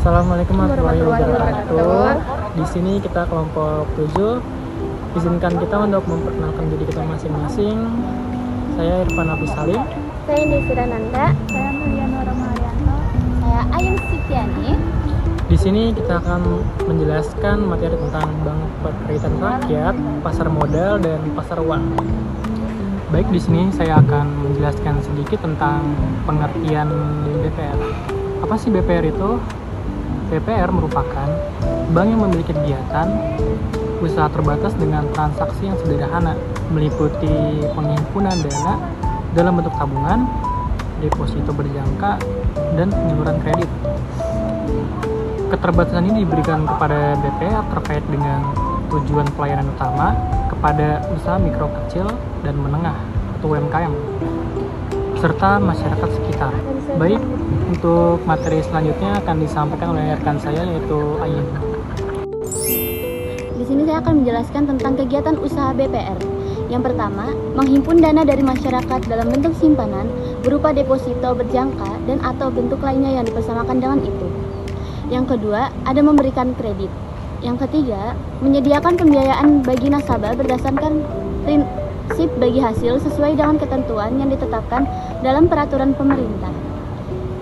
Assalamualaikum warahmatullahi wabarakatuh. Di sini kita kelompok 7. Izinkan kita untuk memperkenalkan diri kita masing-masing. Saya Irfan Abdul Salim. Saya Indira Nanda. Saya Mulyana Romaharyanto. Saya Ayun Sitiani. Di sini kita akan menjelaskan materi tentang Bank Perkreditan Rakyat, pasar modal, dan pasar uang. Baik, di sini saya akan menjelaskan sedikit tentang pengertian BPR. Apa sih BPR itu? BPR merupakan bank yang memiliki kegiatan usaha terbatas dengan transaksi yang sederhana, meliputi penghimpunan dana dalam bentuk tabungan, deposito berjangka, dan penyaluran kredit. Keterbatasan ini diberikan kepada BPR terkait dengan tujuan pelayanan utama kepada usaha mikro kecil dan menengah atau UMKM serta masyarakat sekitar. Baik, untuk materi selanjutnya akan disampaikan oleh rekan saya yaitu Ayun. Di sini saya akan menjelaskan tentang kegiatan usaha BPR. Yang pertama, menghimpun dana dari masyarakat dalam bentuk simpanan berupa deposito berjangka dan atau bentuk lainnya yang dipersamakan dengan itu. Yang kedua, ada memberikan kredit. Yang ketiga, menyediakan pembiayaan bagi nasabah berdasarkan prinsip bagi hasil sesuai dengan ketentuan yang ditetapkan dalam peraturan pemerintah.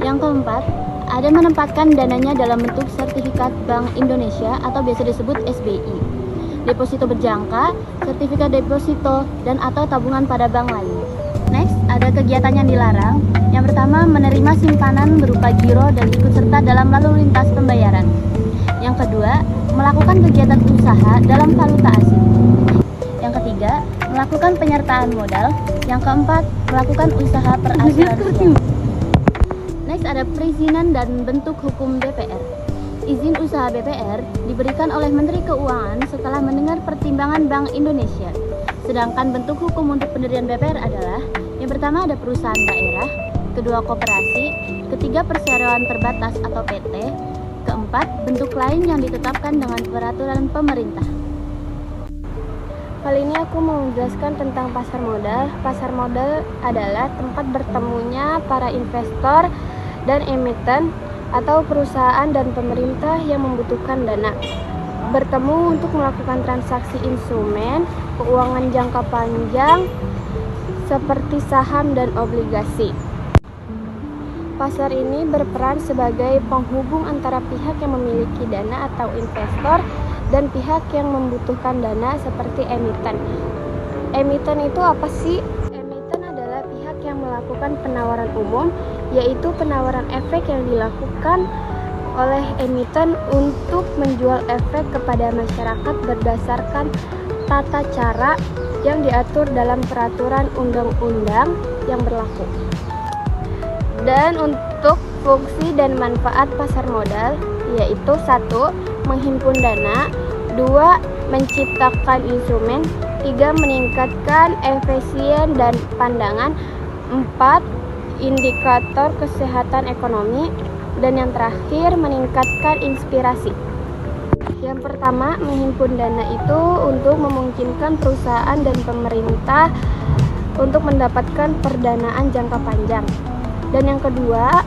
Yang keempat, ada menempatkan dananya dalam bentuk sertifikat Bank Indonesia atau biasa disebut SBI, deposito berjangka, sertifikat deposito, dan atau tabungan pada bank lain. Next, ada kegiatan yang dilarang. Yang pertama, menerima simpanan berupa giro dan ikut serta dalam lalu lintas pembayaran. Yang kedua, melakukan kegiatan usaha dalam valuta asing. Yang ketiga, melakukan penyertaan modal. Yang keempat, melakukan usaha perasuransian. Next, ada perizinan dan bentuk hukum BPR. Izin usaha BPR diberikan oleh Menteri Keuangan setelah mendengar pertimbangan Bank Indonesia. Sedangkan bentuk hukum untuk pendirian BPR adalah: yang pertama ada perusahaan daerah, kedua koperasi, ketiga perseroan terbatas atau PT, keempat bentuk lain yang ditetapkan dengan peraturan pemerintah. Kali ini aku mau menjelaskan tentang pasar modal. Pasar modal adalah tempat bertemunya para investor dan emiten atau perusahaan dan pemerintah yang membutuhkan dana bertemu untuk melakukan transaksi instrumen keuangan jangka panjang seperti saham dan obligasi. Pasar ini berperan sebagai penghubung antara pihak yang memiliki dana atau investor dan pihak yang membutuhkan dana seperti emiten. Emiten itu apa sih? Emiten adalah pihak yang melakukan penawaran umum, yaitu penawaran efek yang dilakukan oleh emiten untuk menjual efek kepada masyarakat berdasarkan tata cara yang diatur dalam peraturan undang-undang yang berlaku. Dan untuk fungsi dan manfaat pasar modal yaitu 1. Menghimpun dana, 2. Menciptakan instrumen, 3. Meningkatkan efisien dan pandangan, 4. Indikator kesehatan ekonomi, dan yang terakhir meningkatkan inspirasi. Yang pertama, menghimpun dana itu untuk memungkinkan perusahaan dan pemerintah untuk mendapatkan perdanaan jangka panjang. Dan yang kedua,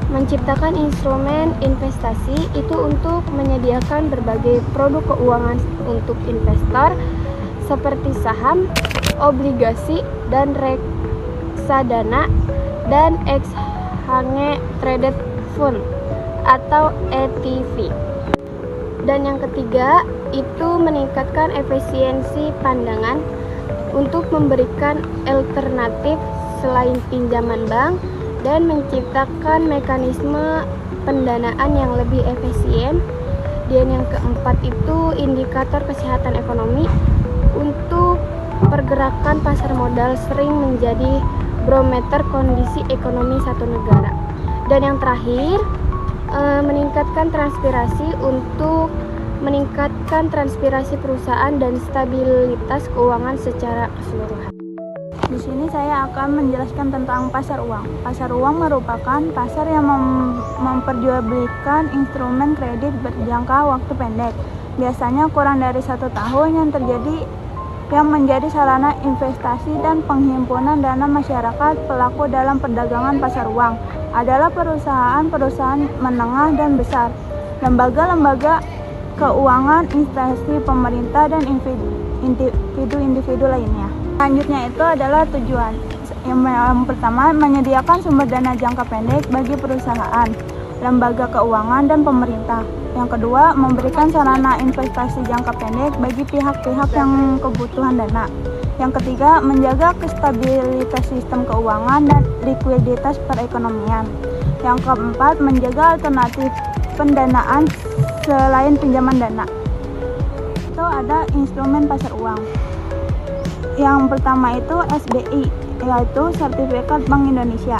menciptakan instrumen investasi itu untuk menyediakan berbagai produk keuangan untuk investor seperti saham, obligasi, dan reksadana, dan exchange traded fund atau ETV. Dan yang ketiga, itu meningkatkan efisiensi pandangan untuk memberikan alternatif selain pinjaman bank dan menciptakan mekanisme pendanaan yang lebih efisien. Dan yang keempat itu indikator kesehatan ekonomi untuk pergerakan pasar modal sering menjadi barometer kondisi ekonomi satu negara. Dan yang terakhir, meningkatkan transpirasi untuk meningkatkan transpirasi perusahaan dan stabilitas keuangan secara keseluruhan. Di sini saya akan menjelaskan tentang pasar uang. Pasar uang merupakan pasar yang memperjualbelikan instrumen kredit berjangka waktu pendek, biasanya kurang dari 1 tahun, yang menjadi sarana investasi dan penghimpunan dana masyarakat. Pelaku dalam perdagangan pasar uang adalah perusahaan-perusahaan menengah dan besar lembaga-lembaga keuangan, instansi pemerintah, dan individu-individu lainnya. Selanjutnya itu adalah tujuan. Yang pertama, menyediakan sumber dana jangka pendek bagi perusahaan, lembaga keuangan, dan pemerintah. Yang kedua, memberikan sarana investasi jangka pendek bagi pihak-pihak yang kebutuhan dana. Yang ketiga, menjaga stabilitas sistem keuangan dan likuiditas perekonomian. Yang keempat, menjaga alternatif pendanaan selain pinjaman dana. Itu ada instrumen pasar uang. Yang pertama itu SBI, yaitu Sertifikat Bank Indonesia.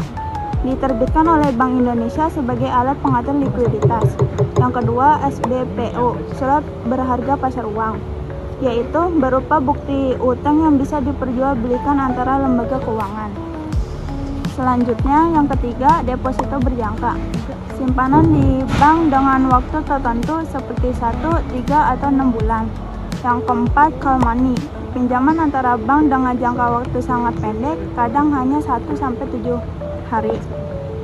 Diterbitkan oleh Bank Indonesia sebagai alat pengatur likuiditas. Yang kedua, SBPO, Surat Berharga Pasar Uang, yaitu berupa bukti utang yang bisa diperjualbelikan antara lembaga keuangan. Selanjutnya, yang ketiga, deposito berjangka. Simpanan di bank dengan waktu tertentu seperti 1, 3, atau 6 bulan. Yang keempat, call money. Pinjaman antara bank dengan jangka waktu sangat pendek, kadang hanya 1-7 hari.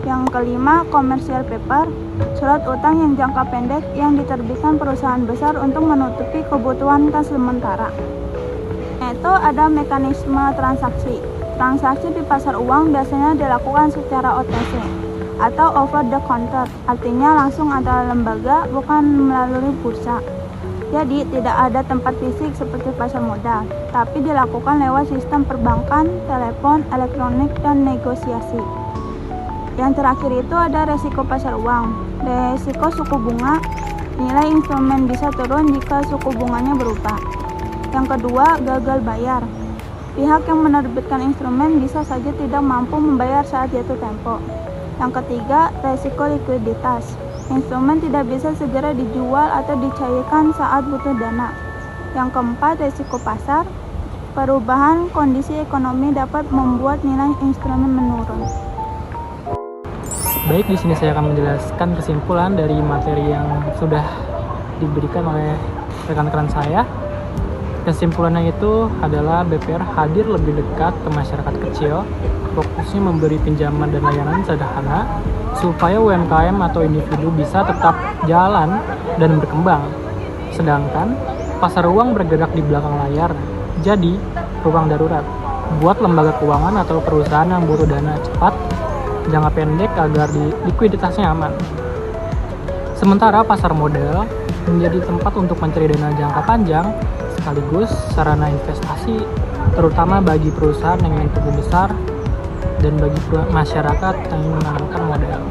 Yang kelima, commercial paper. Surat utang yang jangka pendek yang diterbitkan perusahaan besar untuk menutupi kebutuhan sementara. Yaitu ada mekanisme transaksi. Transaksi di pasar uang biasanya dilakukan secara OTC atau over the counter, artinya langsung antara lembaga, bukan melalui bursa. Jadi tidak ada tempat fisik seperti pasar modal, tapi dilakukan lewat sistem perbankan, telepon, elektronik, dan negosiasi. Yang terakhir itu ada resiko pasar uang. Resiko suku bunga, nilai instrumen bisa turun jika suku bunganya berubah. Yang kedua, gagal bayar. Pihak yang menerbitkan instrumen bisa saja tidak mampu membayar saat jatuh tempo. Yang ketiga, resiko likuiditas. Instrumen tidak bisa segera dijual atau dicairkan saat butuh dana. Yang keempat, resiko pasar. Perubahan kondisi ekonomi dapat membuat nilai instrumen menurun. Baik, di sini saya akan menjelaskan kesimpulan dari materi yang sudah diberikan oleh rekan-rekan saya. Kesimpulannya itu adalah BPR hadir lebih dekat ke masyarakat kecil, fokusnya memberi pinjaman dan layanan sederhana, supaya UMKM atau individu bisa tetap jalan dan berkembang. Sedangkan pasar uang bergerak di belakang layar, jadi ruang darurat buat lembaga keuangan atau perusahaan yang butuh dana cepat, jangka pendek agar likuiditasnya aman. Sementara pasar modal menjadi tempat untuk mencari dana jangka panjang, sekaligus sarana investasi terutama bagi perusahaan yang ingin tumbuh besar dan bagi masyarakat yang ingin menanamkan modal.